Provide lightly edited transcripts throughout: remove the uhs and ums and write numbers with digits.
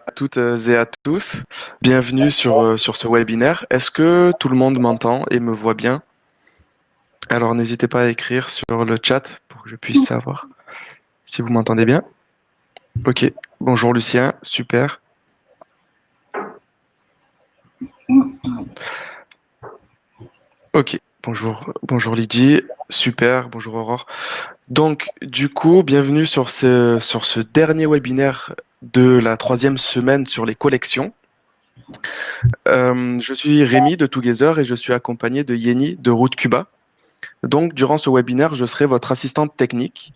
à toutes et à tous. Bienvenue sur ce webinaire. Est-ce que tout le monde m'entend et me voit bien? Alors n'hésitez pas à écrire sur le chat pour que je puisse savoir si vous m'entendez bien. Ok. Bonjour Lucien, super. Ok. Bonjour Lydie, super. Bonjour Aurore. Donc du coup, bienvenue sur ce dernier webinaire de la troisième semaine sur les collections. Je suis Rémi de Together et je suis accompagné de Yeni de Route Cuba. Donc, durant ce webinaire, je serai votre assistante technique.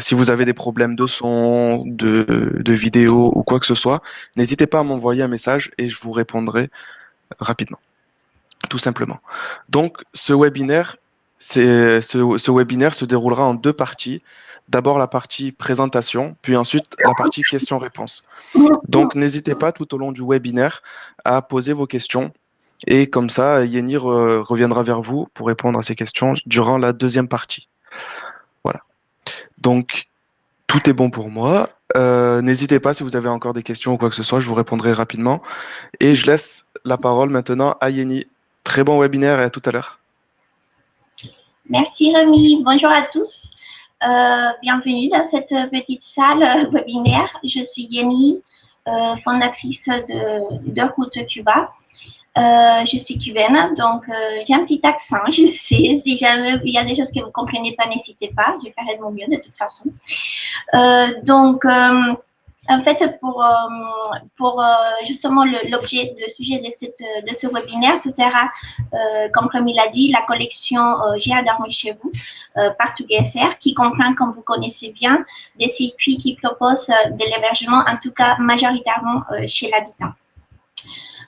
Si vous avez des problèmes de son, de vidéo ou quoi que ce soit, n'hésitez pas à m'envoyer un message et je vous répondrai rapidement, tout simplement. Donc, ce webinaire se déroulera en deux parties. D'abord la partie présentation, puis ensuite la partie questions-réponses. Donc, n'hésitez pas tout au long du webinaire à poser vos questions. Et comme ça, Yenny reviendra vers vous pour répondre à ces questions durant la deuxième partie. Voilà. Donc, tout est bon pour moi. N'hésitez pas si vous avez encore des questions ou quoi que ce soit, je vous répondrai rapidement. Et je laisse la parole maintenant à Yenny. Très bon webinaire et à tout à l'heure. Merci Rémi, bonjour à tous. Bienvenue dans cette petite salle webinaire. Je suis Yeni, fondatrice de Route Cuba. Je suis cubaine, donc j'ai un petit accent, je sais. Si jamais il y a des choses que vous ne comprenez pas, n'hésitez pas, je ferai de mon mieux de toute façon. En fait, pour justement l'objet, le sujet de ce webinaire, ce sera, comme Rémi l'a dit, la collection J'ai à dormir chez vous par Together, qui comprend, comme vous connaissez bien, des circuits qui proposent de l'hébergement, en tout cas majoritairement chez l'habitant.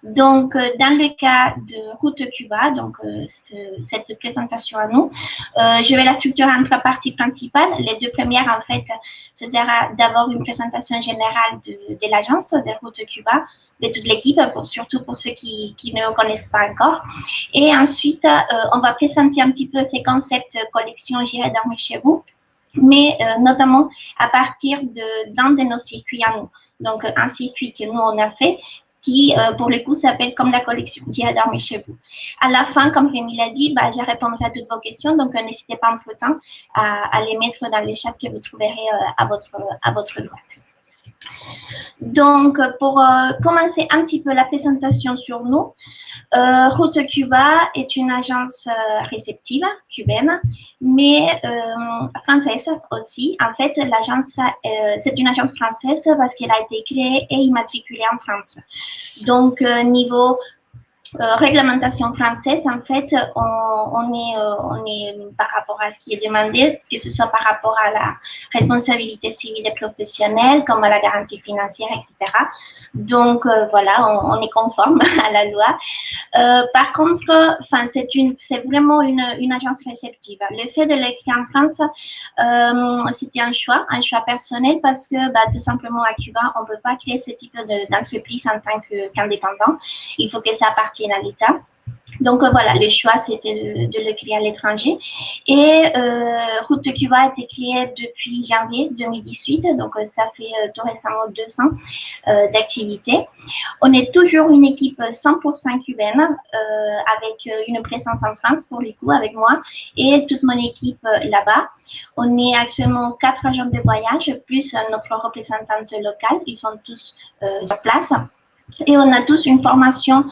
Donc, dans le cas de Route Cuba, donc cette présentation à nous, je vais la structurer en trois parties principales. Les deux premières, en fait, ce sera d'abord une présentation générale de l'agence de Route Cuba, de toute l'équipe, surtout pour ceux qui ne me connaissent pas encore. Et ensuite, on va présenter un petit peu ces concepts collection J'irai dormir chez vous, mais notamment à partir d'un de nos circuits à nous. Donc, un circuit que nous, on a fait, qui, pour le coup, s'appelle comme la collection J'irai dormir chez vous. À la fin, comme Rémi l'a dit, je répondrai à toutes vos questions, donc n'hésitez pas entre-temps à les mettre dans le chat que vous trouverez à votre droite. Donc, pour commencer un petit peu la présentation sur nous, Route Cuba est une agence réceptive cubaine, mais française aussi. En fait, l'agence, c'est une agence française parce qu'elle a été créée et immatriculée en France. Donc, niveau réglementation française, en fait, on est par rapport à ce qui est demandé, que ce soit par rapport à la responsabilité civile et professionnelle, comme à la garantie financière, etc. Donc, voilà, on est conforme à la loi. Par contre, c'est vraiment une agence réceptive. Le fait de l'écrire en France, c'était un choix personnel parce que, tout simplement, à Cuba, on ne peut pas créer ce type d'entreprise en tant qu'indépendant. Il faut que ça appartienne à l'État. Donc voilà, le choix c'était de le créer à l'étranger. Et Route Cuba a été créée depuis janvier 2018, donc ça fait tout récemment 2 ans d'activité. On est toujours une équipe 100% cubaine avec une présence en France pour le coup avec moi et toute mon équipe là-bas. On est actuellement 4 agents de voyage plus notre représentante locale, ils sont tous sur place. Et on a tous une formation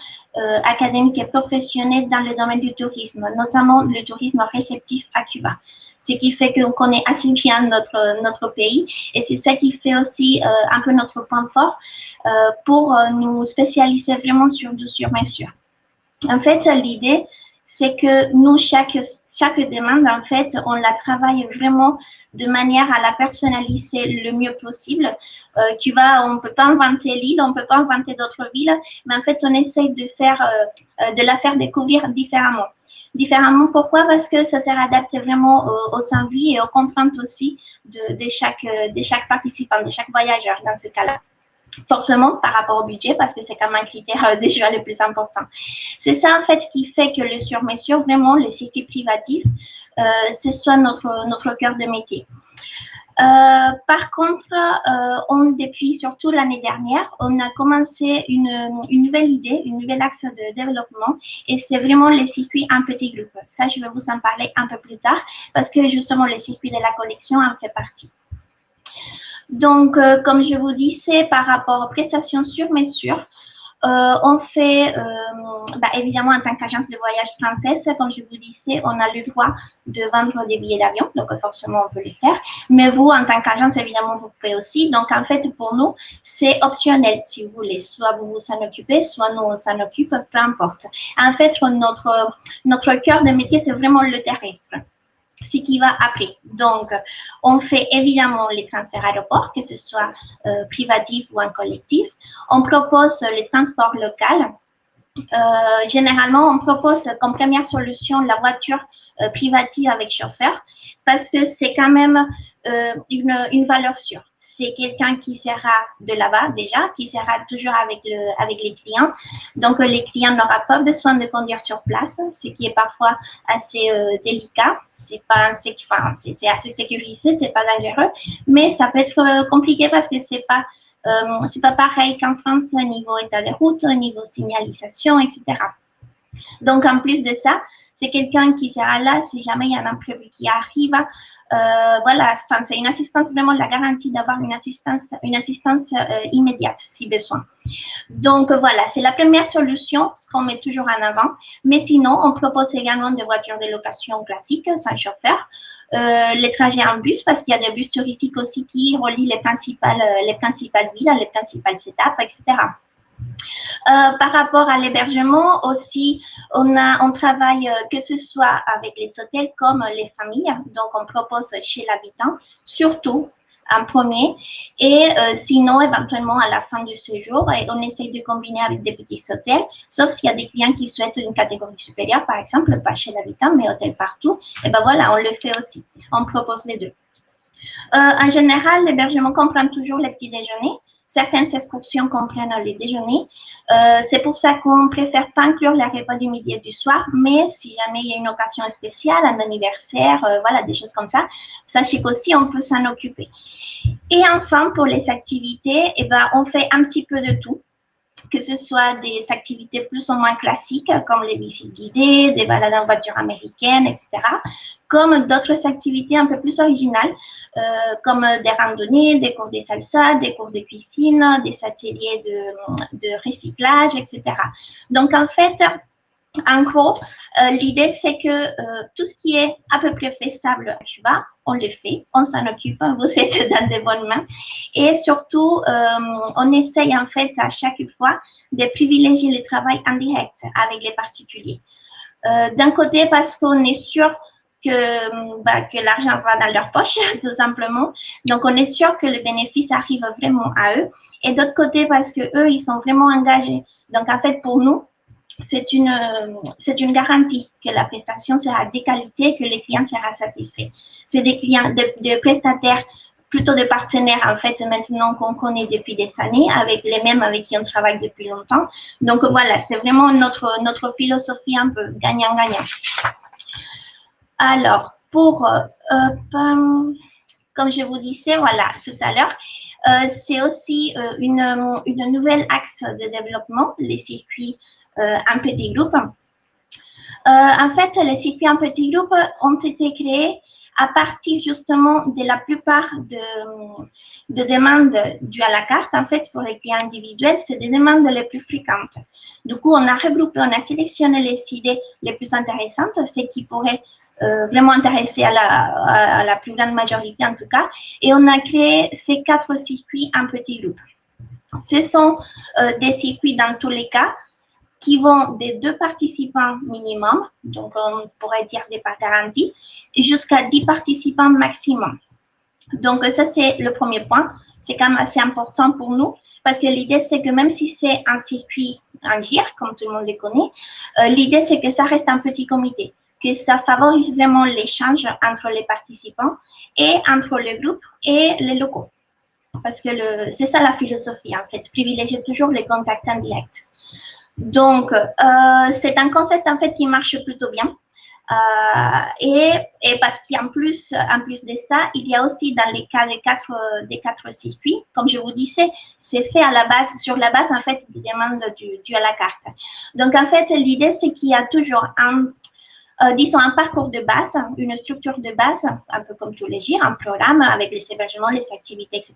académique et professionnelle dans le domaine du tourisme, notamment le tourisme réceptif à Cuba. Ce qui fait qu'on connaît assez bien notre pays et c'est ça qui fait aussi un peu notre point fort pour nous spécialiser vraiment sur mesure. En fait, l'idée, c'est que nous, chaque demande, en fait, on la travaille vraiment de manière à la personnaliser le mieux possible. Cuba, on ne peut pas inventer l'île, on ne peut pas inventer d'autres villes, mais en fait, on essaye de la faire découvrir différemment. Différemment, pourquoi? Parce que ça sera adapté vraiment aux envies et aux contraintes aussi de chaque participant, de chaque voyageur dans ce cas-là. Forcément par rapport au budget parce que c'est quand même un critère déjà le plus important. C'est ça en fait qui fait que le sur-mesure, vraiment les circuits privatifs, ce soit notre cœur de métier. Par contre, depuis surtout l'année dernière, on a commencé une nouvelle idée, une nouvelle axe de développement, et c'est vraiment les circuits en petits groupes. Ça, je vais vous en parler un peu plus tard, parce que justement, les circuits de la collection en fait partie. Donc, comme je vous disais, par rapport aux prestations sur mesure, on fait, évidemment, en tant qu'agence de voyage française, comme je vous disais, on a le droit de vendre des billets d'avion, donc forcément, on peut le faire. Mais vous, en tant qu'agence, évidemment, vous pouvez aussi. Donc, en fait, pour nous, c'est optionnel, si vous voulez. Soit vous vous en occupez, soit nous, on s'en occupe, peu importe. En fait, notre cœur de métier, c'est vraiment le terrestre. Ce qui va après. Donc, on fait évidemment les transferts aéroports, que ce soit privatif ou en collectif. On propose les transports locaux. Généralement, on propose comme première solution la voiture privative avec chauffeur parce que c'est quand même une valeur sûre. C'est quelqu'un qui sera de là-bas déjà, qui sera toujours avec les clients. Donc, les clients n'auront pas besoin de conduire sur place, ce qui est parfois assez délicat. C'est assez sécurisé, c'est pas dangereux, mais ça peut être compliqué parce que c'est pas pareil qu'en France au niveau état de route, au niveau signalisation, etc. Donc, en plus de ça, c'est quelqu'un qui sera là si jamais il y a un imprévu qui arrive. Voilà, c'est une assistance, vraiment la garantie d'avoir une assistance immédiate si besoin. Donc, voilà, c'est la première solution, ce qu'on met toujours en avant. Mais sinon, on propose également des voitures de location classiques, sans chauffeur. Les trajets en bus, parce qu'il y a des bus touristiques aussi qui relient les principales villes, les principales étapes, etc. Par rapport à l'hébergement aussi, on travaille que ce soit avec les hôtels comme les familles. Donc, on propose chez l'habitant, surtout en premier, et sinon, éventuellement, à la fin du séjour, et on essaye de combiner avec des petits hôtels, sauf s'il y a des clients qui souhaitent une catégorie supérieure, par exemple, pas chez l'habitant, mais hôtel partout, et ben voilà, on le fait aussi. On propose les deux. En général, l'hébergement comprend toujours les petits déjeuners. Certaines excursions comprennent les déjeuners. C'est pour ça qu'on préfère pas inclure les repas du midi et du soir, mais si jamais il y a une occasion spéciale, un anniversaire, voilà, des choses comme ça, sachez qu'aussi on peut s'en occuper. Et enfin, pour les activités, on fait un petit peu de tout, que ce soit des activités plus ou moins classiques, comme les visites guidées, des balades en voiture américaine, etc., comme d'autres activités un peu plus originales, comme des randonnées, des cours de salsa, des cours de cuisine, des ateliers de recyclage, etc. Donc, en fait, en gros, l'idée, c'est que tout ce qui est à peu près faisable à Cuba, on le fait, on s'en occupe, vous êtes dans de bonnes mains. Et surtout, on essaye en fait à chaque fois de privilégier le travail en direct avec les particuliers. D'un côté, parce qu'on est sûr que l'argent va dans leur poche, tout simplement. Donc, on est sûr que le bénéfice arrive vraiment à eux. Et d'autre côté, parce qu'eux, ils sont vraiment engagés. Donc, en fait, pour nous, c'est une garantie que la prestation sera de qualité, que les clients seront satisfaits. C'est des clients, des prestataires, plutôt des partenaires, en fait, maintenant qu'on connaît depuis des années, avec les mêmes avec qui on travaille depuis longtemps. Donc, voilà, c'est vraiment notre philosophie un peu gagnant-gagnant. Alors, comme je vous disais, voilà, tout à l'heure, c'est aussi une nouvelle axe de développement, les circuits en petits groupes. En fait, les circuits en petits groupes ont été créés à partir justement de la plupart de demandes dues à la carte. En fait, pour les clients individuels, c'est des demandes les plus fréquentes. Du coup, on a regroupé, on a sélectionné les idées les plus intéressantes, ce qui pourrait vraiment intéresser à la plus grande majorité en tout cas. Et on a créé ces 4 circuits en petits groupes. Ce sont des circuits dans tous les cas qui vont des 2 participants minimum, donc on pourrait dire des pas garantis, jusqu'à 10 participants maximum. Donc ça, c'est le premier point. C'est quand même assez important pour nous parce que l'idée, c'est que même si c'est un circuit en GIR, comme tout le monde le connaît, l'idée, c'est que ça reste un petit comité, que ça favorise vraiment l'échange entre les participants et entre le groupe et les locaux. Parce que c'est ça la philosophie, en fait, privilégier toujours les contacts en direct. Donc, c'est un concept en fait qui marche plutôt bien. Et parce qu'en plus, en plus de ça, il y a aussi dans les cas des quatre circuits, comme je vous disais, c'est fait à la base, sur la base en fait des demandes du à la carte. Donc en fait, l'idée c'est qu'il y a toujours disons un parcours de base, une structure de base, un peu comme tous les GIR, un programme avec les hébergements, les activités, etc.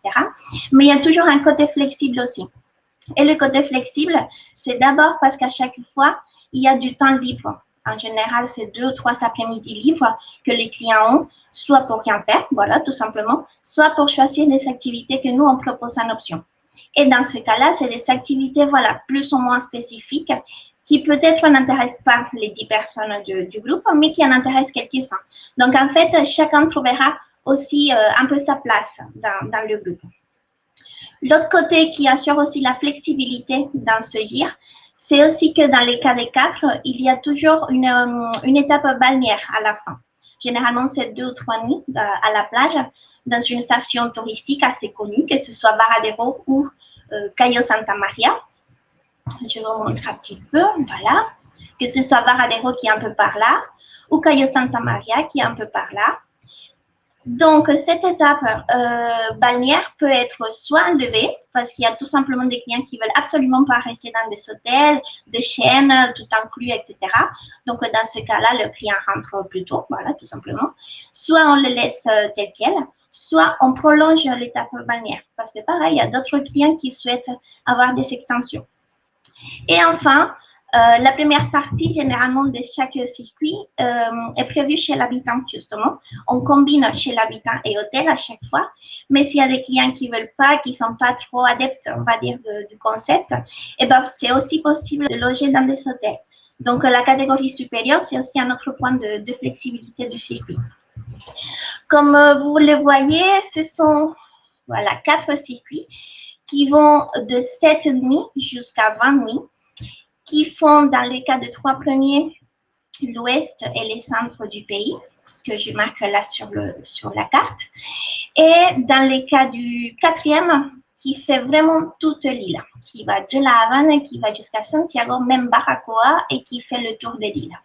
Mais il y a toujours un côté flexible aussi. Et le côté flexible, c'est d'abord parce qu'à chaque fois, il y a du temps libre. En général, c'est 2 ou 3 après-midi libres que les clients ont, soit pour rien faire, voilà, tout simplement, soit pour choisir des activités que nous, on propose en option. Et dans ce cas-là, c'est des activités, voilà, plus ou moins spécifiques qui peut-être n'intéressent pas les 10 personnes du groupe, mais qui en intéressent quelques-uns. Donc, en fait, chacun trouvera aussi un peu sa place dans le groupe. L'autre côté qui assure aussi la flexibilité dans ce GIR, c'est aussi que dans les cas des 4, il y a toujours une étape balnéaire à la fin. Généralement, c'est 2 ou 3 nuits à la plage, dans une station touristique assez connue, que ce soit Varadero ou Cayo Santa Maria. Je vous montre un petit peu, voilà. Que ce soit Varadero qui est un peu par là, ou Cayo Santa Maria qui est un peu par là. Donc, cette étape balnéaire peut être soit enlevée, parce qu'il y a tout simplement des clients qui veulent absolument pas rester dans des hôtels, des chaînes, tout inclus, etc. Donc, dans ce cas-là, le client rentre plus tôt, voilà, tout simplement. Soit on le laisse tel quel, soit on prolonge l'étape balnéaire, parce que pareil, il y a d'autres clients qui souhaitent avoir des extensions. Et enfin, la première partie, généralement, de chaque circuit est prévue chez l'habitant, justement. On combine chez l'habitant et hôtel à chaque fois. Mais s'il y a des clients qui ne veulent pas, qui ne sont pas trop adeptes, on va dire, du concept, eh ben, c'est aussi possible de loger dans des hôtels. Donc, la catégorie supérieure, c'est aussi un autre point de flexibilité du circuit. Comme vous le voyez, ce sont voilà, 4 circuits qui vont de 7 nuits jusqu'à 20 nuits, qui font, dans le cas de 3 premiers, l'ouest et les centres du pays, ce que je marque là sur la carte. Et dans le cas du 4e, qui fait vraiment toute l'île, qui va de La Havane, qui va jusqu'à Santiago, même Baracoa, et qui fait le tour de l'île.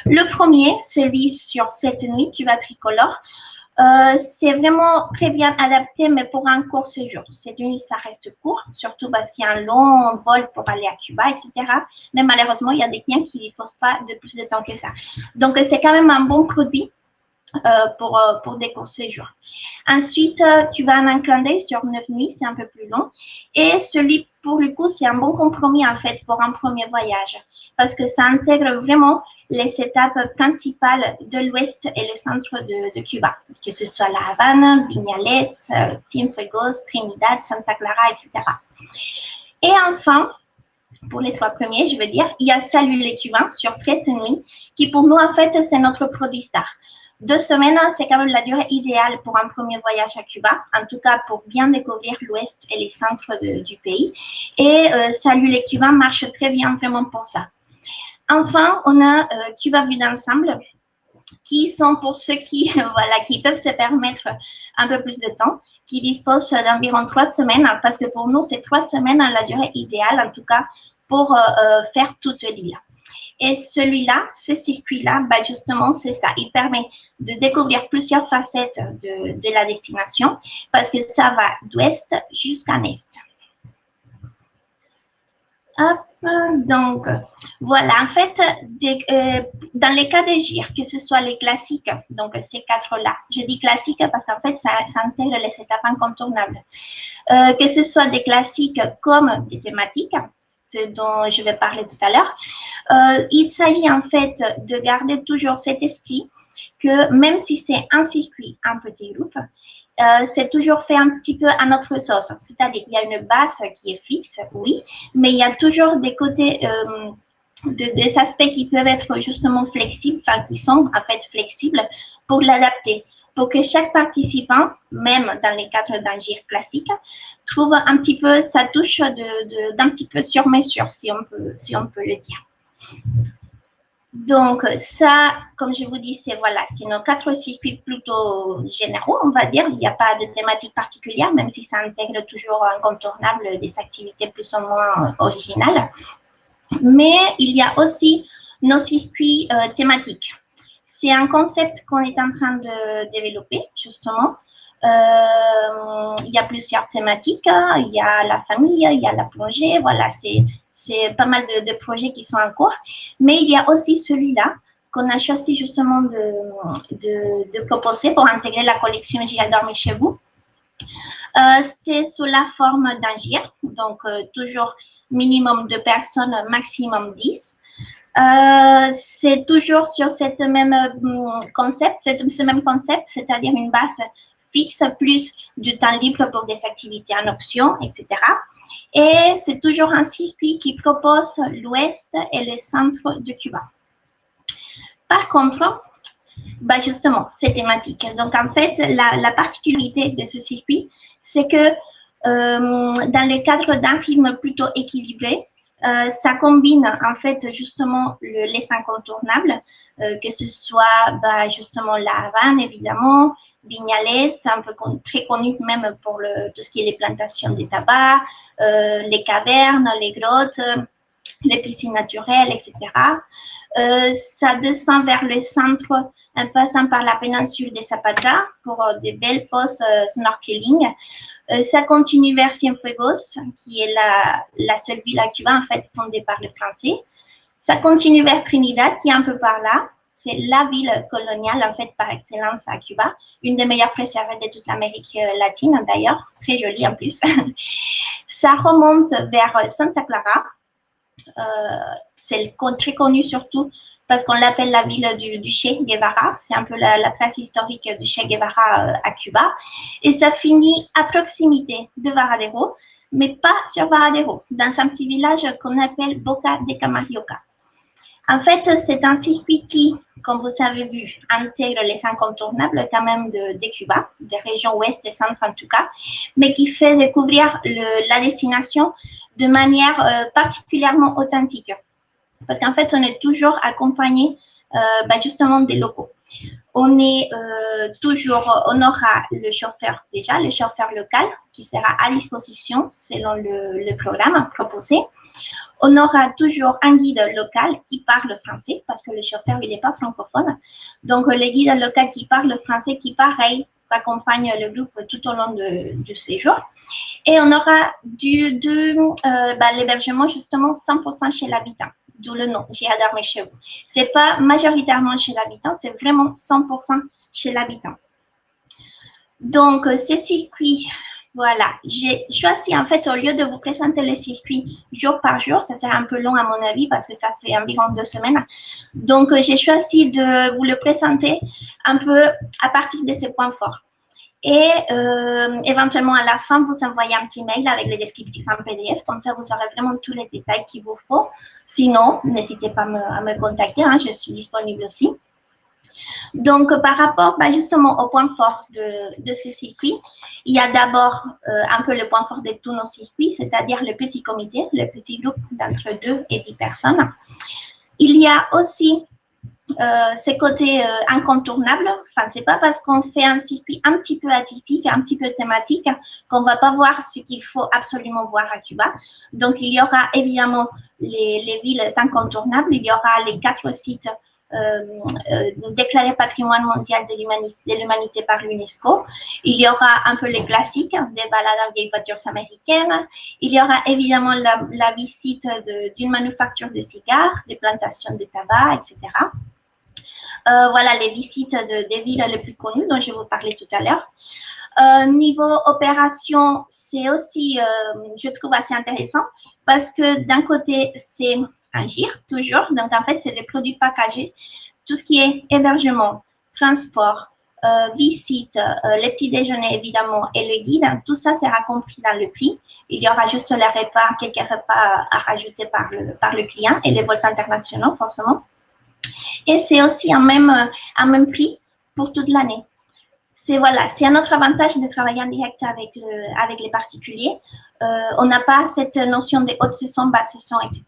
Le premier, celui sur 7 nuits, qui va tricolore, c'est vraiment très bien adapté, mais pour un court séjour. Cette nuit, ça reste court, surtout parce qu'il y a un long vol pour aller à Cuba, etc. Mais malheureusement, il y a des clients qui ne disposent pas de plus de temps que ça. Donc, c'est quand même un bon produit pour des courts séjours. Ensuite, tu vas en un clin d'œil sur 9 nuits, c'est un peu plus long. Et celui, pour le coup, c'est un bon compromis, en fait, pour un premier voyage. Parce que ça intègre vraiment les étapes principales de l'ouest et le centre de Cuba. Que ce soit La Havane, Viñales, Cienfuegos, Trinidad, Santa Clara, etc. Et enfin, pour les 3 premiers, je veux dire, il y a Salut les Cubains sur 13 nuits, qui pour nous, en fait, c'est notre produit star. 2 semaines, c'est quand même la durée idéale pour un premier voyage à Cuba, en tout cas pour bien découvrir l'ouest et les centres du pays. Et Salut les Cubains marche très bien vraiment pour ça. Enfin, on a Cuba Vue d'ensemble, qui sont pour ceux qui, voilà, qui peuvent se permettre un peu plus de temps, qui disposent d'environ 3 semaines, parce que pour nous, c'est 3 semaines la durée idéale, en tout cas, pour faire toute l'île. Et celui-là, ce circuit-là, bah justement, c'est ça. Il permet de découvrir plusieurs facettes de la destination parce que ça va d'ouest jusqu'à est. Hop, donc, voilà. En fait, dans les cas des GIR, que ce soit les classiques, donc ces 4-là, je dis classiques parce qu'en fait, ça intègre les étapes incontournables. Que ce soit des classiques comme des thématiques, ce dont je vais parler tout à l'heure, il s'agit en fait de garder toujours cet esprit que même si c'est un circuit, un petit groupe, c'est toujours fait un petit peu à notre sauce. C'est-à-dire qu'il y a une base qui est fixe, oui, mais il y a toujours des côtés, des aspects qui peuvent être justement flexibles, enfin qui sont en fait flexibles pour l'adapter, pour que chaque participant, même dans les cadres d'un GIR classique, trouve un petit peu sa touche d'un petit peu sur mesure, si on peut le dire. Donc, ça, comme je vous dis, c'est voilà, c'est nos 4 circuits plutôt généraux, on va dire. Il n'y a pas de thématique particulière, même si ça intègre toujours incontournable des activités plus ou moins originales. Mais il y a aussi nos circuits thématiques. C'est un concept qu'on est en train de développer, justement. Il y a plusieurs thématiques. Il y a la famille, il y a la plongée. Voilà, c'est pas mal de projets qui sont en cours. Mais il y a aussi celui-là qu'on a choisi justement de proposer pour intégrer la collection J'irai dormir chez vous. C'est sous la forme d'un GIR, donc toujours minimum 2 personnes, maximum 10. C'est toujours sur cette même concept, ce même concept, c'est-à-dire une base fixe plus du temps libre pour des activités en option, etc. Et c'est toujours un circuit qui propose l'ouest et le centre de Cuba. Par contre, bah justement, c'est thématique. Donc, en fait, la particularité de ce circuit, c'est que dans le cadre d'un rythme plutôt équilibré, ça combine en fait justement les incontournables, que ce soit bah, justement la Havane évidemment, Vignales, c'est un peu très connu même pour tout ce qui est les plantations de tabac, les cavernes, les grottes, les piscines naturelles, etc. Ça descend vers le centre en passant par la péninsule de Zapata pour des belles postes snorkeling. Ça continue vers Cienfuegos, qui est la seule ville à Cuba, en fait, fondée par les Français. Ça continue vers Trinidad, qui est un peu par là. C'est la ville coloniale, en fait, par excellence à Cuba. Une des meilleures préservées de toute l'Amérique latine, d'ailleurs. Très jolie, en plus. Ça remonte vers Santa Clara. C'est très connu surtout parce qu'on l'appelle la ville du Che Guevara. C'est un peu la trace historique du Che Guevara à Cuba. Et ça finit à proximité de Varadero, mais pas sur Varadero, dans un petit village qu'on appelle Boca de Camarioca. En fait, c'est un circuit qui, comme vous avez vu, intègre les incontournables quand même de Cuba, des régions ouest et centre en tout cas, mais qui fait découvrir la destination de manière particulièrement authentique. Parce qu'en fait, on est toujours accompagné justement des locaux. On aura le chauffeur déjà, le chauffeur local qui sera à disposition selon le programme proposé. On aura toujours un guide local qui parle français parce que le chauffeur, il n'est pas francophone. Donc, le guide local qui parle français, qui pareil, accompagne le groupe tout au long du séjour. Et on aura l'hébergement justement 100% chez l'habitant, d'où le nom, J'irai dormir chez vous. Ce n'est pas majoritairement chez l'habitant, c'est vraiment 100% chez l'habitant. Donc, ces circuits, voilà, j'ai choisi en fait, au lieu de vous présenter les circuits jour par jour, ça sera un peu long à mon avis parce que ça fait environ 2 semaines. Donc, j'ai choisi de vous le présenter un peu à partir de ces points forts. Et éventuellement, à la fin, vous envoyez un petit mail avec les descriptifs en PDF. Comme ça, vous aurez vraiment tous les détails qu'il vous faut. Sinon, n'hésitez pas à me contacter. Hein, je suis disponible aussi. Donc, par rapport justement au point fort de ce circuit, il y a d'abord un peu le point fort de tous nos circuits, c'est-à-dire le petit comité, le petit groupe d'entre 2 et 10 personnes. Il y a aussi ces côtés incontournables. Enfin, c'est pas parce qu'on fait un circuit un petit peu atypique, un petit peu thématique, qu'on va pas voir ce qu'il faut absolument voir à Cuba. Donc, il y aura évidemment les villes incontournables. Il y aura les 4 sites déclarés patrimoine mondial de l'humanité par l'UNESCO. Il y aura un peu les classiques, des balades en vieilles voitures américaines. Il y aura évidemment la visite d'une manufacture de cigares, des plantations de tabac, etc. Voilà les visites des villes les plus connues dont je vous parlais tout à l'heure. Niveau opération, c'est aussi, je trouve, assez intéressant parce que d'un côté, c'est un GIR, toujours. Donc, en fait, c'est des produits packagés. Tout ce qui est hébergement, transport, visite, les petits déjeuners, évidemment, et le guide, tout ça sera compris dans le prix. Il y aura juste les repas, quelques repas à rajouter par le client et les vols internationaux, forcément. Et c'est aussi un même prix pour toute l'année. C'est un autre avantage de travailler en direct avec les particuliers. On n'a pas cette notion de haute saison, basse saison, etc.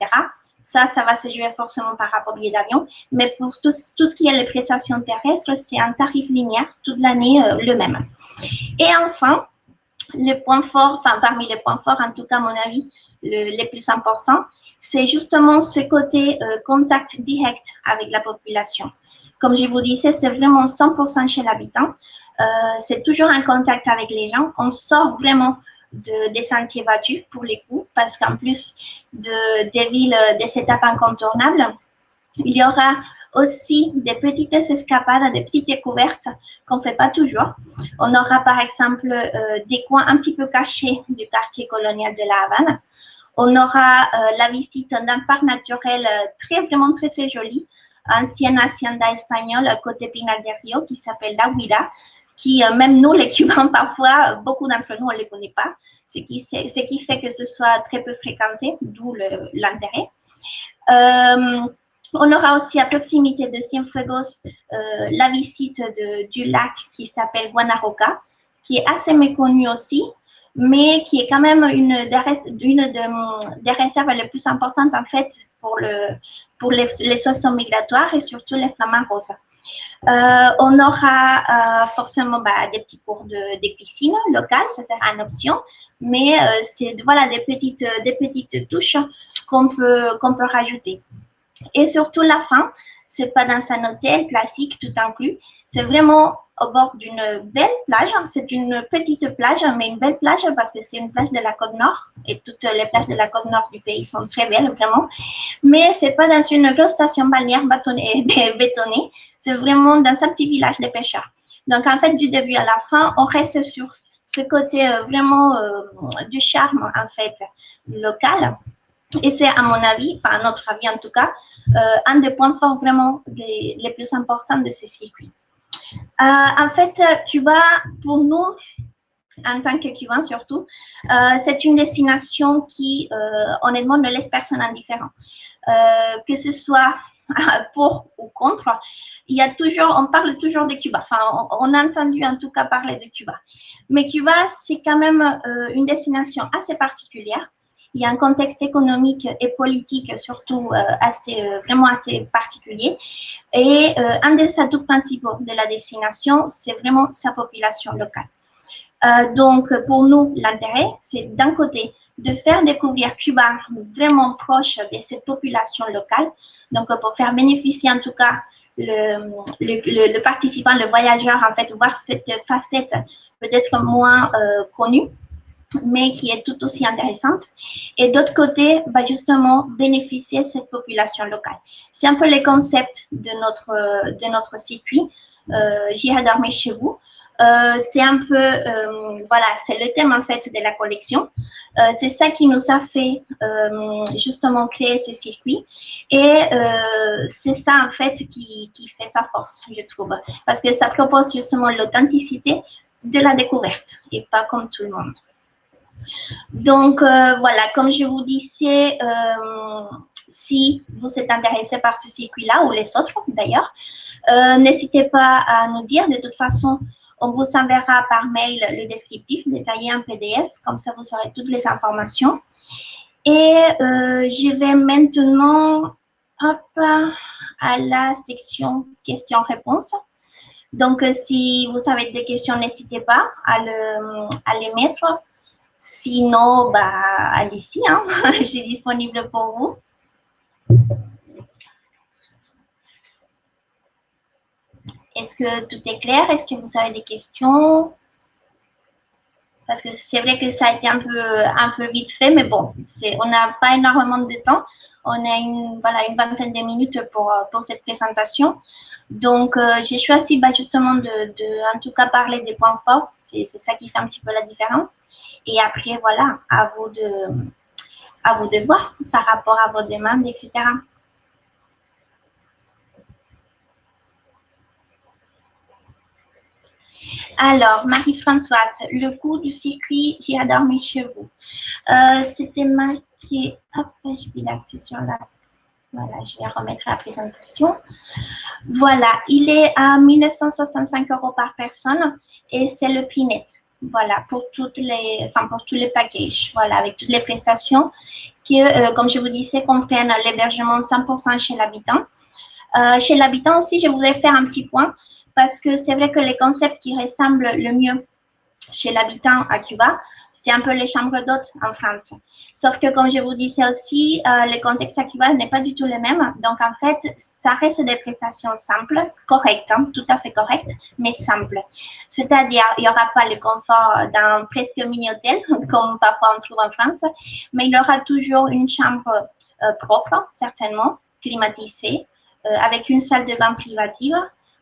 Ça va se jouer forcément par rapport au billet d'avion. Mais pour tout ce qui est les prestations terrestres, c'est un tarif linéaire toute l'année le même. Et enfin, parmi les points forts, en tout cas à mon avis, les plus importants, c'est justement ce côté contact direct avec la population. comme je vous disais, c'est vraiment 100% chez l'habitant. C'est toujours en contact avec les gens. On sort vraiment des sentiers battus pour les coups, parce qu'en plus des villes, des étapes incontournables, il y aura aussi des petites escapades, des petites découvertes qu'on ne fait pas toujours. On aura par exemple des coins un petit peu cachés du quartier colonial de La Havane. On aura la visite d'un parc naturel vraiment très, très joli, ancienne hacienda espagnole côté Pinar del Rio qui s'appelle La Huila, qui même nous, les Cubains, parfois, beaucoup d'entre nous, on ne les connaît pas, ce qui fait que ce soit très peu fréquenté, d'où l'intérêt. On aura aussi à proximité de Cienfuegos la visite du lac qui s'appelle Guanaroca, qui est assez méconnu aussi, mais qui est quand même une des réserves les plus importantes en fait pour les oiseaux migratoires et surtout les flamants roses. On aura forcément des petits cours de piscine locales, ça sera une option, mais c'est voilà, des petites touches qu'on peut rajouter. Et surtout la fin, c'est pas dans un hôtel classique tout inclus, c'est vraiment au bord d'une belle plage. C'est une petite plage, mais une belle plage parce que c'est une plage de la côte nord et toutes les plages de la côte nord du pays sont très belles vraiment. Mais c'est pas dans une grosse station balnéaire bétonnée, c'est vraiment dans un petit village de pêcheurs. Donc en fait, du début à la fin, on reste sur ce côté vraiment du charme en fait local. Et c'est, à mon avis, enfin à notre avis en tout cas, un des points forts vraiment les plus importants de ces circuits. En fait, Cuba, pour nous, en tant que Cubains surtout, c'est une destination qui, honnêtement, ne laisse personne indifférent. Que ce soit pour ou contre, on parle toujours de Cuba. Enfin, on a entendu en tout cas parler de Cuba. Mais Cuba, c'est quand même une destination assez particulière. Il y a un contexte économique et politique surtout vraiment assez particulier. Et un des atouts principaux de la destination, c'est vraiment sa population locale. Donc, pour nous, l'intérêt, c'est d'un côté de faire découvrir Cuba vraiment proche de cette population locale, donc pour faire bénéficier en tout cas le participant, le voyageur, en fait, voir cette facette peut-être moins connue, mais qui est tout aussi intéressante. Et d'autre côté, justement, bénéficier de cette population locale. C'est un peu le concept de notre circuit, J'irai dormir chez vous. C'est un peu, voilà, c'est le thème en fait de la collection. C'est ça qui nous a fait justement créer ce circuit. Et c'est ça en fait qui fait sa force, je trouve. Parce que ça propose justement l'authenticité de la découverte et pas comme tout le monde. Donc, voilà, comme je vous disais, si vous êtes intéressé par ce circuit-là ou les autres d'ailleurs, n'hésitez pas à nous dire. De toute façon, on vous enverra par mail le descriptif détaillé en PDF, comme ça vous aurez toutes les informations. Et je vais maintenant à la section questions-réponses. Donc, si vous avez des questions, n'hésitez pas à les mettre. Sinon, allez-y, hein. Je suis disponible pour vous. Est-ce que tout est clair? Est-ce que vous avez des questions? Parce que c'est vrai que ça a été un peu vite fait, mais bon, on n'a pas énormément de temps. On a une vingtaine de minutes pour cette présentation. Donc, j'ai choisi justement en tout cas, parler des points forts. C'est ça qui fait un petit peu la différence. Et après, voilà, à vous de voir par rapport à vos demandes, etc. Alors, Marie-Françoise, le coût du circuit J'irai dormir chez vous. C'était marqué, hop, je vais l'accès sur la... Voilà, je vais remettre la présentation. Voilà, il est à 1965 € par personne et c'est le prix net. Voilà, pour tous les packages, voilà, avec toutes les prestations qui, comme je vous disais, comprennent l'hébergement 100% chez l'habitant. Chez l'habitant aussi, je voudrais faire un petit point parce que c'est vrai que les concepts qui ressemblent le mieux chez l'habitant à Cuba, C'est un peu les chambres d'hôtes en France. Sauf que, comme je vous disais aussi, le contexte actuel n'est pas du tout le même. Donc, en fait, ça reste des prestations simples, correctes, hein, tout à fait correctes, mais simples. C'est-à-dire, il n'y aura pas le confort d'un presque mini-hôtel, comme parfois on trouve en France, mais il y aura toujours une chambre propre, certainement, climatisée, avec une salle de bain privative,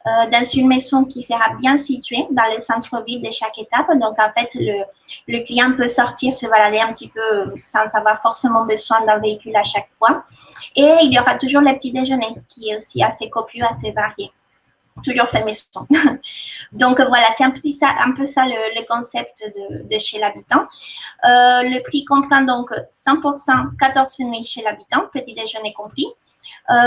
dans une maison qui sera bien située dans le centre-ville de chaque étape. Donc, en fait, le client peut sortir, se balader un petit peu sans avoir forcément besoin d'un véhicule à chaque fois. Et il y aura toujours le petit déjeuner qui est aussi assez copieux, assez varié. Toujours fait maison. Donc, voilà, c'est un peu ça le concept de chez l'habitant. Le prix comprend donc 100% 14 nuits chez l'habitant, petit déjeuner compris.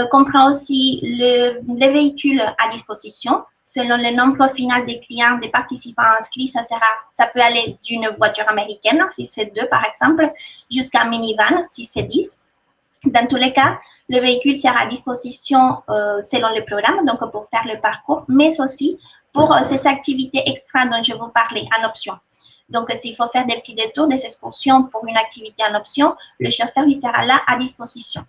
Comprend aussi les véhicules à disposition. Selon le nombre final des clients, des participants inscrits, ça peut aller d'une voiture américaine, si c'est 2 par exemple, jusqu'à un minivan, si c'est 10. Dans tous les cas, le véhicule sera à disposition selon le programme, donc pour faire le parcours, mais aussi pour ces activités extra dont je vous parlais, en option. Donc, s'il faut faire des petits détours, des excursions pour une activité en option, le chauffeur il sera là à disposition.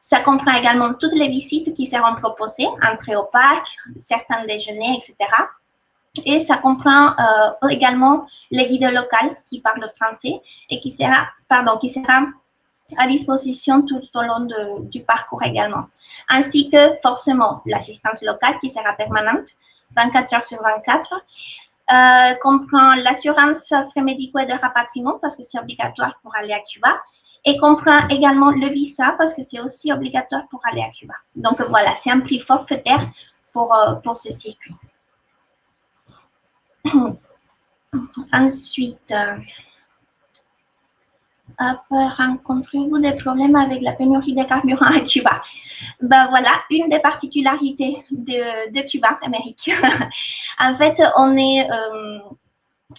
Ça comprend également toutes les visites qui seront proposées, entrée au parc, certains déjeuners, etc. Et ça comprend également les guides locaux qui parlent français et qui sera à disposition tout au long du parcours également. Ainsi que forcément l'assistance locale qui sera permanente, 24 heures sur 24. Comprend l'assurance frais médicaux et de rapatriement parce que c'est obligatoire pour aller à Cuba. Et comprend également le visa parce que c'est aussi obligatoire pour aller à Cuba. Donc voilà, c'est un prix forfaitaire pour ce circuit. Ensuite, rencontrez-vous des problèmes avec la pénurie de carburant à Cuba? Ben voilà, une des particularités de Cuba, Amérique. En fait,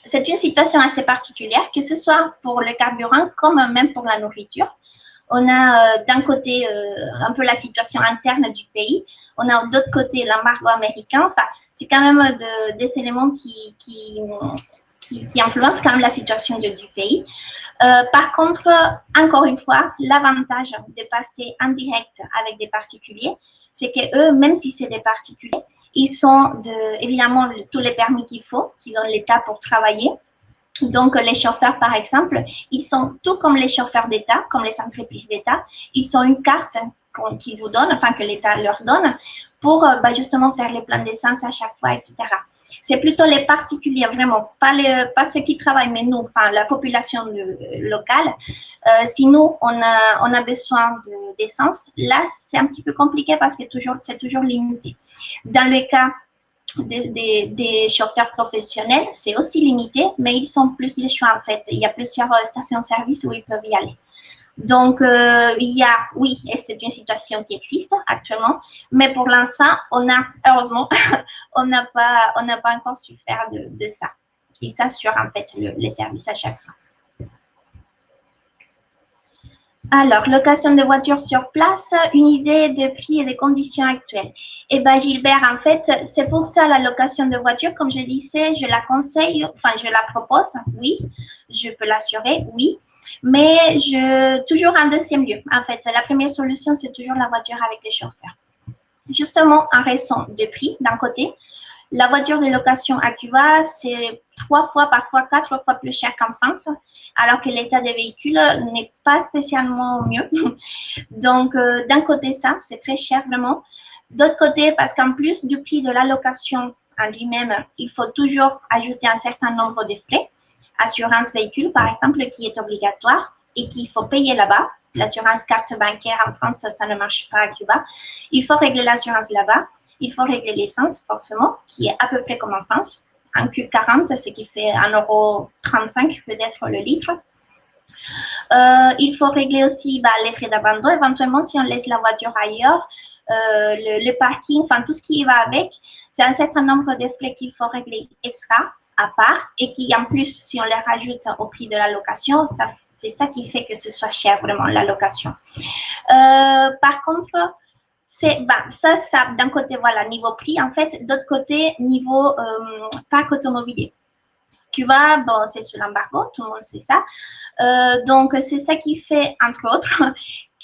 c'est une situation assez particulière, que ce soit pour le carburant comme même pour la nourriture. On a d'un côté un peu la situation interne du pays, on a d'autre côté l'embargo américain. Enfin, c'est quand même des éléments qui influencent quand même la situation du pays. Par contre, encore une fois, l'avantage de passer en direct avec des particuliers, c'est que eux, même si c'est des particuliers, ils ont évidemment tous les permis qu'il faut, qu'ils ont l'État pour travailler. Donc, les chauffeurs, par exemple, ils sont tout comme les chauffeurs d'État, comme les entreprises d'État. Ils ont une carte qu'ils vous donnent, enfin que l'État leur donne, pour justement faire les plans d'essence à chaque fois, etc. C'est plutôt les particuliers, vraiment, pas ceux qui travaillent, mais nous, enfin, la population locale. Si nous, on a besoin d'essence, là, c'est un petit peu compliqué parce que c'est toujours limité. Dans le cas des chauffeurs professionnels, c'est aussi limité, mais ils sont plus les choix, en fait. Il y a plusieurs stations-service où ils peuvent y aller. Donc, oui, et c'est une situation qui existe actuellement, mais pour l'instant, heureusement, on n'a pas encore su faire de ça. Ils s'assurent en fait les services à chaque fois. Alors, location de voitures sur place, une idée de prix et des conditions actuelles. Eh bien, Gilbert, en fait, c'est pour ça la location de voiture, comme je disais, je la conseille, enfin, je la propose, oui, je peux l'assurer, oui. Mais toujours en deuxième lieu. En fait, la première solution, c'est toujours la voiture avec les chauffeurs. Justement, en raison de prix, d'un côté, la voiture de location à Cuba, c'est 3 fois, parfois 4 fois plus cher qu'en France, alors que l'état des véhicules n'est pas spécialement mieux. Donc, d'un côté, ça, c'est très cher vraiment. D'autre côté, parce qu'en plus du prix de la location en lui-même, il faut toujours ajouter un certain nombre de frais. Assurance véhicule, par exemple, qui est obligatoire et qu'il faut payer là-bas. L'assurance carte bancaire en France, ça ne marche pas à Cuba. Il faut régler l'assurance là-bas. Il faut régler l'essence, forcément, qui est à peu près comme en France. En Q40, ce qui fait 1,35 € peut-être le litre. Il faut régler aussi les frais d'abandon. Éventuellement, si on laisse la voiture ailleurs, le parking, enfin tout ce qui va avec, c'est un certain nombre de frais qu'il faut régler extra, à part, et qui en plus, si on les rajoute au prix de la location, c'est ça qui fait que ce soit cher vraiment, la location. Par contre, ça d'un côté, voilà, niveau prix, en fait, d'autre côté, niveau parc automobilier. Cuba, bon, c'est sous l'embargo, tout le monde sait ça. Donc, c'est ça qui fait, entre autres,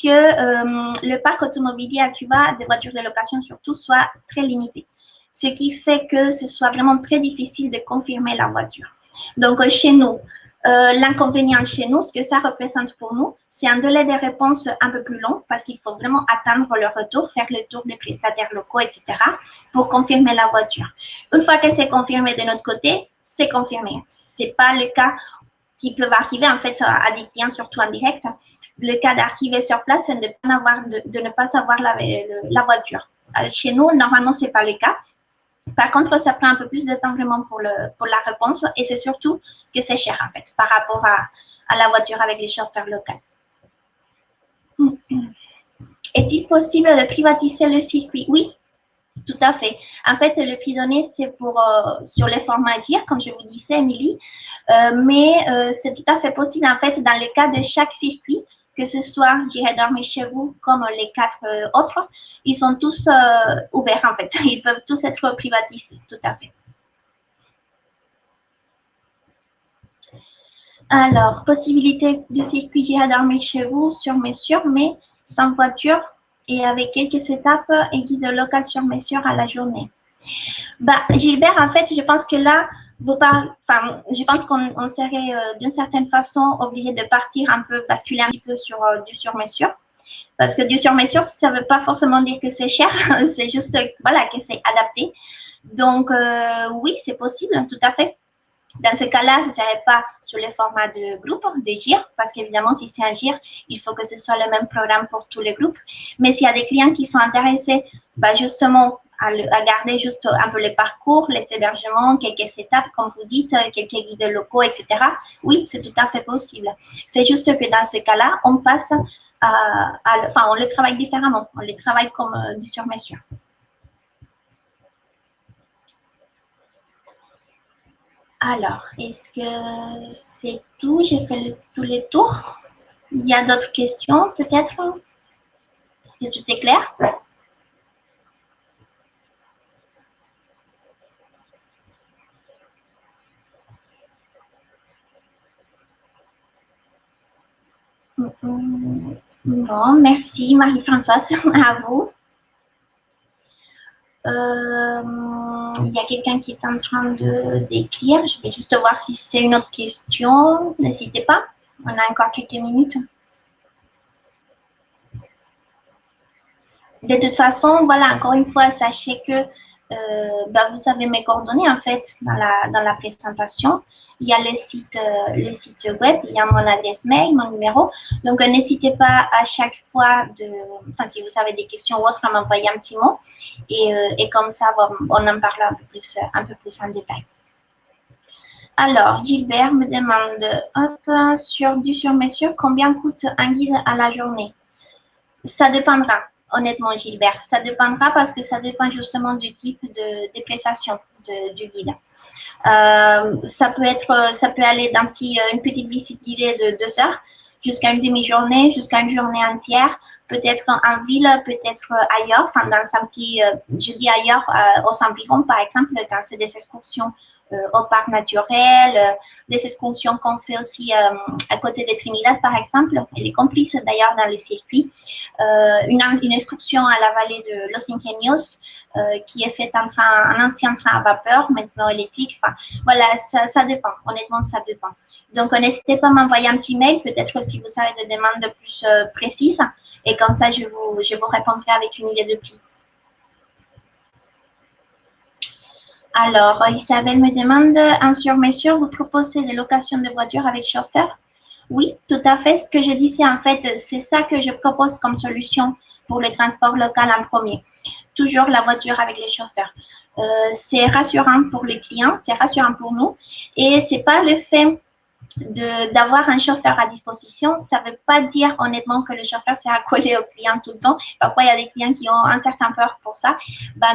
que le parc automobilier à Cuba, des voitures de location surtout, soit très limité. Ce qui fait que ce soit vraiment très difficile de confirmer la voiture. Donc, chez nous, l'inconvénient chez nous, ce que ça représente pour nous, c'est un délai de réponse un peu plus long parce qu'il faut vraiment attendre le retour, faire le tour des prestataires locaux, etc. pour confirmer la voiture. Une fois que c'est confirmé de notre côté, c'est confirmé. C'est pas le cas qui peut arriver en fait à des clients, surtout en direct. Le cas d'arriver sur place, c'est de ne pas savoir la voiture. Chez nous, normalement, c'est pas le cas. Par contre, ça prend un peu plus de temps vraiment pour la réponse et c'est surtout que c'est cher en fait par rapport à la voiture avec les chauffeurs locaux. Est-il possible de privatiser le circuit? Oui, tout à fait. En fait, le prix donné, c'est pour sur les formats GIR, comme je vous disais, Émilie, mais c'est tout à fait possible en fait dans le cas de chaque circuit, que ce soit J'irai dormir chez vous comme les 4 autres, ils sont tous ouverts en fait. Ils peuvent tous être privatisés, tout à fait. Alors, possibilité de circuit J'irai dormir chez vous sur mesure, mais sans voiture et avec quelques étapes et guide local sur mesure à la journée. Bah, Gilbert, en fait, je pense que là, je pense qu'on serait d'une certaine façon obligé de partir un peu, basculer un petit peu sur du sur-mesure. Parce que du sur-mesure, ça ne veut pas forcément dire que c'est cher, c'est juste voilà, que c'est adapté. Donc, oui, c'est possible, tout à fait. Dans ce cas-là, ce ne serait pas sur le format de groupe, de GIR, parce qu'évidemment, si c'est un GIR, il faut que ce soit le même programme pour tous les groupes. Mais s'il y a des clients qui sont intéressés, bah, justement, à garder juste un peu les parcours, les hébergements, quelques étapes, comme vous dites, quelques guides locaux, etc. Oui, c'est tout à fait possible. C'est juste que dans ce cas-là, on passe on le travaille différemment. On le travaille comme du sur-mesure. Alors, est-ce que c'est tout? J'ai fait tous les tours. Il y a d'autres questions, peut-être? Est-ce que tout est clair? Bon, merci Marie-Françoise, à vous. Il y a quelqu'un qui est en train d'écrire. Je vais juste voir si c'est une autre question. N'hésitez pas, on a encore quelques minutes. De toute façon, voilà, encore une fois, sachez que vous avez mes coordonnées en fait dans la présentation. Il y a le site web, il y a mon adresse mail, mon numéro. Donc, n'hésitez pas à chaque fois si vous avez des questions ou autres, à m'envoyer un petit mot. Et comme ça, on en parle un peu plus en détail. Alors, Gilbert me demande, sur mesure, combien coûte un guide à la journée? Ça dépendra. Honnêtement, Gilbert, ça dépendra parce que ça dépend justement du type de déplacement du guide. Ça peut aller une petite visite guidée de 2 heures jusqu'à une demi-journée, jusqu'à une journée entière, peut-être en ville, peut-être ailleurs, dans un petit, je dis ailleurs, aux environs, par exemple, quand c'est des excursions au parc naturel, des excursions qu'on fait aussi à côté de Trinidad, par exemple. Elle est complice d'ailleurs dans le circuit. Une excursion à la vallée de Los Ingenios qui est faite en un ancien train à vapeur, maintenant électrique. Enfin, voilà, ça dépend. Honnêtement, ça dépend. Donc, n'hésitez pas à m'envoyer un petit mail, peut-être si vous avez des demandes plus précises. Et comme ça, je vous répondrai avec une idée de prix. Alors, Isabelle me demande, en sur-mesure, vous proposez des locations de voitures avec chauffeur? Oui, tout à fait. Ce que je dis, c'est ça que je propose comme solution pour le transport local en premier. Toujours la voiture avec les chauffeurs. C'est rassurant pour les clients, c'est rassurant pour nous. Et c'est pas le fait d'avoir un chauffeur à disposition, ça ne veut pas dire honnêtement que le chauffeur sera collé au client tout le temps. Parfois, il y a des clients qui ont un certain peur pour ça.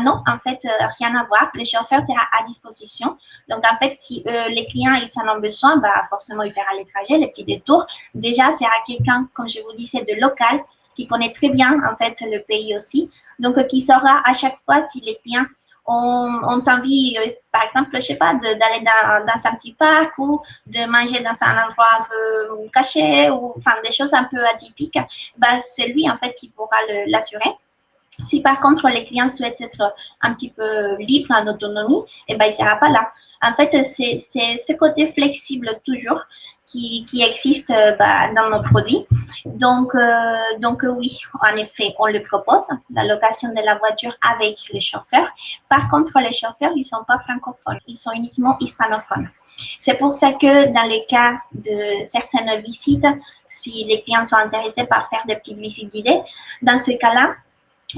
Non, en fait, rien à voir. Le chauffeur sera à disposition. Donc, en fait, si les clients ils en ont besoin, forcément, il fera les trajets, les petits détours. Déjà, c'est à quelqu'un, comme je vous disais, de local qui connaît très bien, en fait, le pays aussi. Donc, qui saura à chaque fois si les clients on t'envie, par exemple, je sais pas, d'aller dans un petit parc ou de manger dans un endroit un peu caché ou enfin des choses un peu atypiques, bah, c'est lui en fait qui pourra l'assurer. Si par contre les clients souhaitent être un petit peu libres en autonomie, eh ben, il ne sera pas là. En fait, c'est ce côté flexible toujours qui existe bah, dans nos produits. Donc oui, en effet, on le propose, la location de la voiture avec les chauffeurs. Par contre, les chauffeurs, ils ne sont pas francophones, ils sont uniquement hispanophones. C'est pour ça que dans les cas de certaines visites, si les clients sont intéressés par faire des petites visites guidées, dans ce cas-là,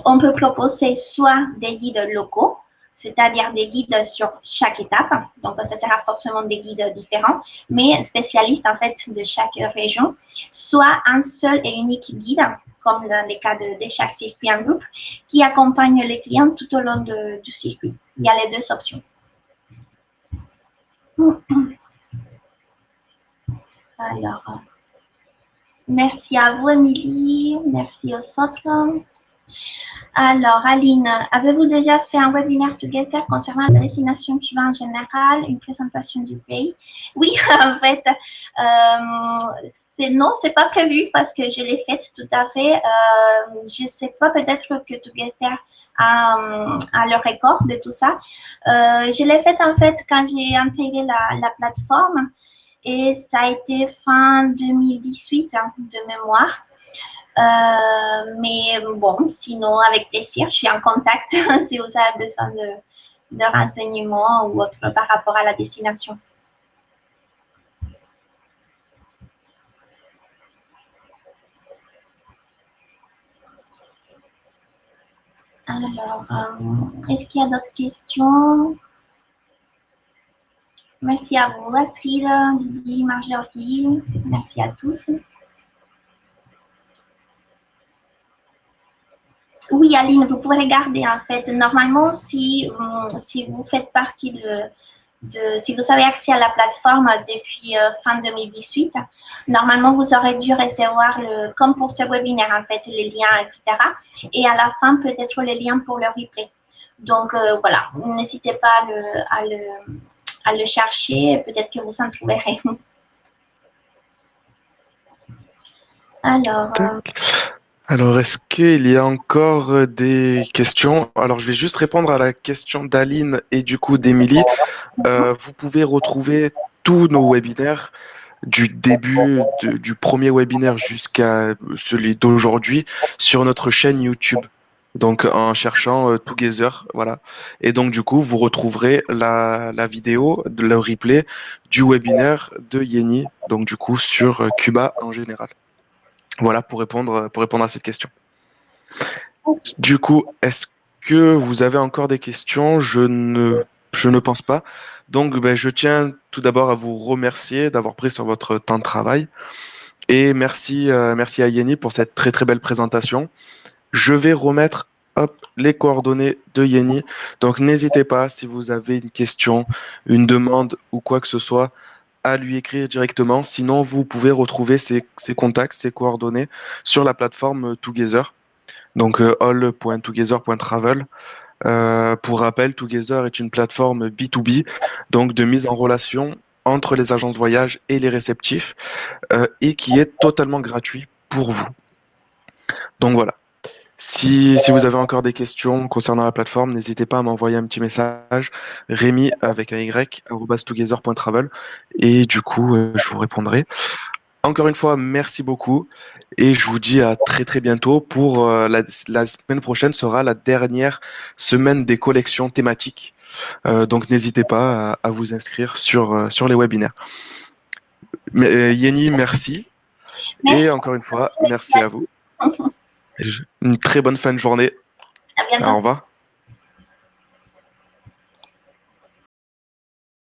on peut proposer soit des guides locaux, c'est-à-dire des guides sur chaque étape. Donc, ça sera forcément des guides différents, mais spécialistes en fait de chaque région, soit un seul et unique guide, comme dans les cas de chaque circuit en groupe, qui accompagne les clients tout au long du circuit. Il y a les deux options. Alors, merci à vous, Émilie. Merci aux autres. Alors, Aline, avez-vous déjà fait un webinaire Together concernant la destination qui va en général, une présentation du pays? Oui, en fait, non, c'est pas prévu parce que je l'ai faite tout à fait. Je sais pas, peut-être que Together a le record de tout ça. Je l'ai faite en fait quand j'ai intégré la plateforme et ça a été fin 2018 hein, de mémoire. Mais bon, sinon, avec plaisir, je suis en contact si vous avez besoin de renseignements ou autre par rapport à la destination. Alors, est-ce qu'il y a d'autres questions? Merci à vous, Astrid, Lydie, Marjorie. Merci à tous. Oui, Aline, vous pouvez regarder en fait. Normalement, si vous faites partie si vous avez accès à la plateforme depuis fin 2018, normalement, vous aurez dû recevoir, comme pour ce webinaire, en fait, les liens, etc. Et à la fin, peut-être les liens pour le replay. Donc, voilà, n'hésitez pas à le chercher. Peut-être que vous en trouverez. Alors... Alors, est-ce qu'il y a encore des questions? Alors, je vais juste répondre à la question d'Aline et du coup d'Émilie. Vous pouvez retrouver tous nos webinaires du début du premier webinaire jusqu'à celui d'aujourd'hui sur notre chaîne YouTube. Donc, en cherchant Together, voilà. Et donc, du coup, vous retrouverez la vidéo, le replay du webinaire de Yeni, donc du coup, sur Cuba en général. Voilà pour répondre à cette question. Du coup, est-ce que vous avez encore des questions? Je ne pense pas. Donc, ben, je tiens tout d'abord à vous remercier d'avoir pris sur votre temps de travail. Et merci, merci à Yeni pour cette très très belle présentation. Je vais remettre les coordonnées de Yeni. Donc, n'hésitez pas, si vous avez une question, une demande ou quoi que ce soit, à lui écrire directement. Sinon, vous pouvez retrouver ses contacts, ses coordonnées sur la plateforme Together. Donc, all.together.travel. Pour rappel, Together est une plateforme B2B, donc de mise en relation entre les agences de voyage et les réceptifs, et qui est totalement gratuit pour vous. Donc voilà. Si vous avez encore des questions concernant la plateforme, n'hésitez pas à m'envoyer un petit message, Rémi avec un Y, @together.travel, et du coup, je vous répondrai. Encore une fois, merci beaucoup, et je vous dis à très très bientôt pour la semaine prochaine sera la dernière semaine des collections thématiques. Donc n'hésitez pas à vous inscrire sur les webinaires. Yeni, merci. Et encore une fois, merci à vous. Une très bonne fin de journée. À bientôt. Au revoir.